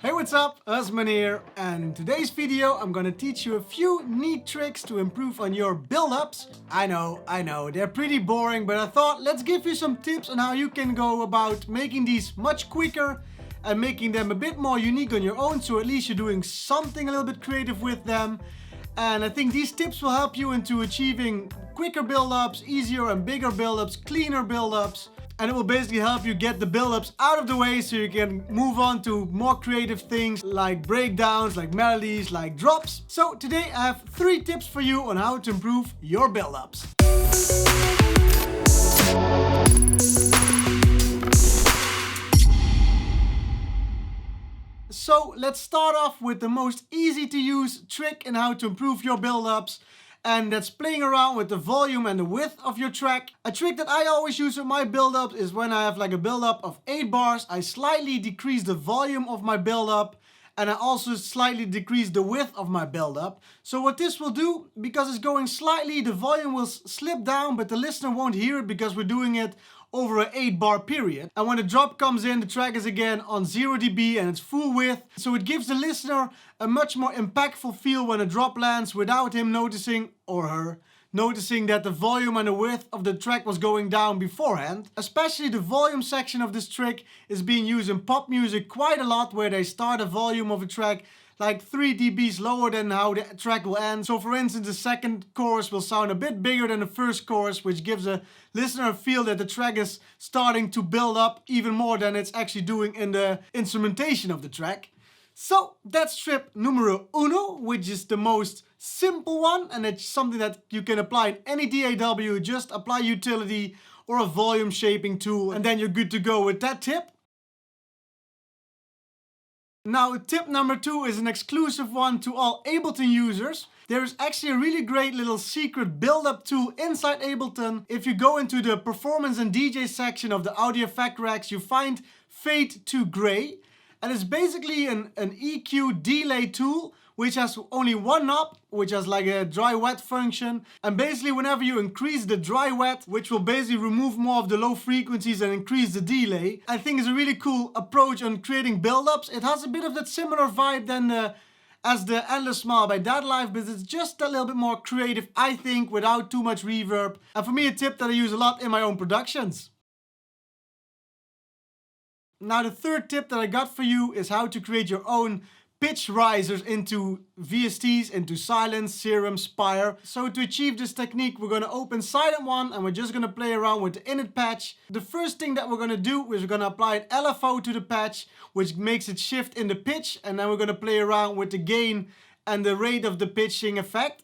Hey, what's up? Husman here, and in today's video I'm gonna teach you a few neat tricks to improve on your build-ups. I know, they're pretty boring, but I thought let's give you some tips on how you can go about making these much quicker and making them a bit more unique on your own, so at least you're doing something a little bit creative with them. And I think these tips will help you into achieving quicker build-ups, easier and bigger build-ups, cleaner build-ups. And it will basically help you get the build-ups out of the way so you can move on to more creative things like breakdowns, like melodies, like drops. So today I have 3 tips for you on how to improve your build-ups. So let's start off with the most easy to use trick in how to improve your build-ups. And that's playing around with the volume and the width of your track. A trick that I always use with my build-ups is when I have like a build-up of 8 bars, I slightly decrease the volume of my build-up and I also slightly decrease the width of my build-up. So what this will do, because it's going slightly, the volume will slip down, but the listener won't hear it because we're doing it over an 8 bar period. And when the drop comes in, the track is again on 0 dB and it's full width. So it gives the listener a much more impactful feel when a drop lands without him noticing, or her, noticing that the volume and the width of the track was going down beforehand. Especially the volume section of this trick is being used in pop music quite a lot, where they start a volume of a track like 3 dBs lower than how the track will end. So for instance, the second chorus will sound a bit bigger than the first chorus, which gives a listener a feel that the track is starting to build up even more than it's actually doing in the instrumentation of the track. So that's tip numero uno, which is the most simple one, and it's something that you can apply in any DAW. Just apply utility or a volume shaping tool, and then you're good to go with that tip. Now, tip number 2 is an exclusive one to all Ableton users. There is actually a really great little secret build-up tool inside Ableton. If you go into the performance and DJ section of the audio effect racks, you find Fade to Gray. And it's basically an EQ delay tool which has only one knob, which has like a dry wet function. And basically whenever you increase the dry wet, which will basically remove more of the low frequencies and increase the delay, I think is a really cool approach on creating build-ups. It has a bit of that similar vibe than as the Endless Smile by That Life, but it's just a little bit more creative, I think, without too much reverb. And for me, a tip that I use a lot in my own productions. Now, the third tip that I got for you is how to create your own pitch risers into VSTs, into Silence, Serum, Spire. So to achieve this technique, we're going to open Silent 1 and we're just going to play around with the init patch. The first thing that we're going to do is we're going to apply an LFO to the patch, which makes it shift in the pitch, and then we're going to play around with the gain and the rate of the pitching effect.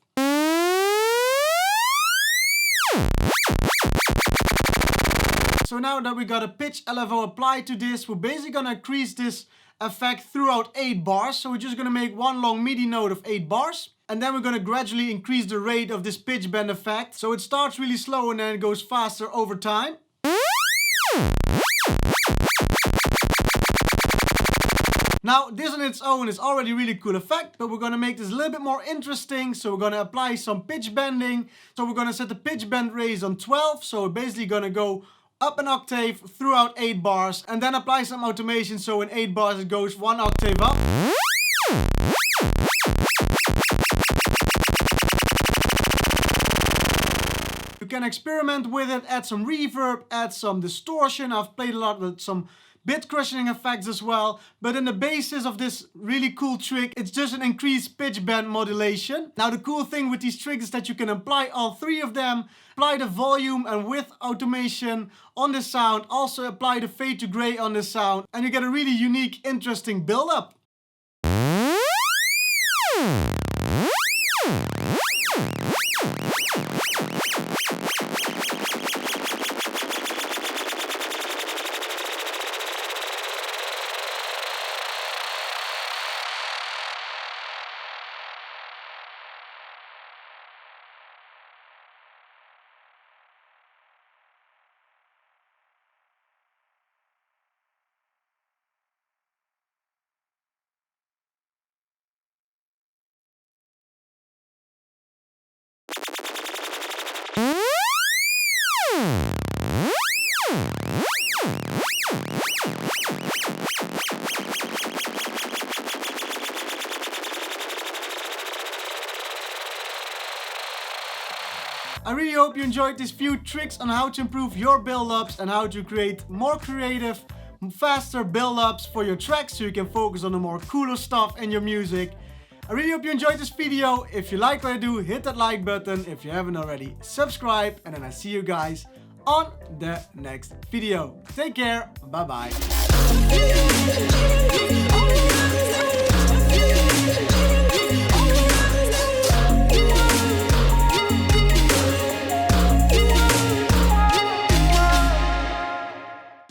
So now that we got a pitch LFO applied to this, we're basically gonna increase this effect throughout 8 bars. So we're just gonna make one long MIDI note of 8 bars. And then we're gonna gradually increase the rate of this pitch bend effect. So it starts really slow and then it goes faster over time. Now, this on its own is already a really cool effect, but we're gonna make this a little bit more interesting. So we're gonna apply some pitch bending. So we're gonna set the pitch bend raise on 12. So we're basically gonna go up an octave throughout 8 bars, and then apply some automation so in 8 bars it goes 1 octave up. You can experiment with it, add some reverb, add some distortion. I've played a lot with some bit crushing effects as well, but in the basis of this really cool trick, it's just an increased pitch bend modulation. Now, the cool thing with these tricks is that you can apply all 3 of them, apply the volume and width automation on the sound, also apply the fade to gray on the sound, and you get a really unique, interesting build-up. I really hope you enjoyed these few tricks on how to improve your build-ups and how to create more creative, faster build-ups for your tracks so you can focus on the more cooler stuff in your music. I really hope you enjoyed this video. If you like what I do, hit that like button. If you haven't already, subscribe. And then I see you guys on the next video. Take care. Bye bye.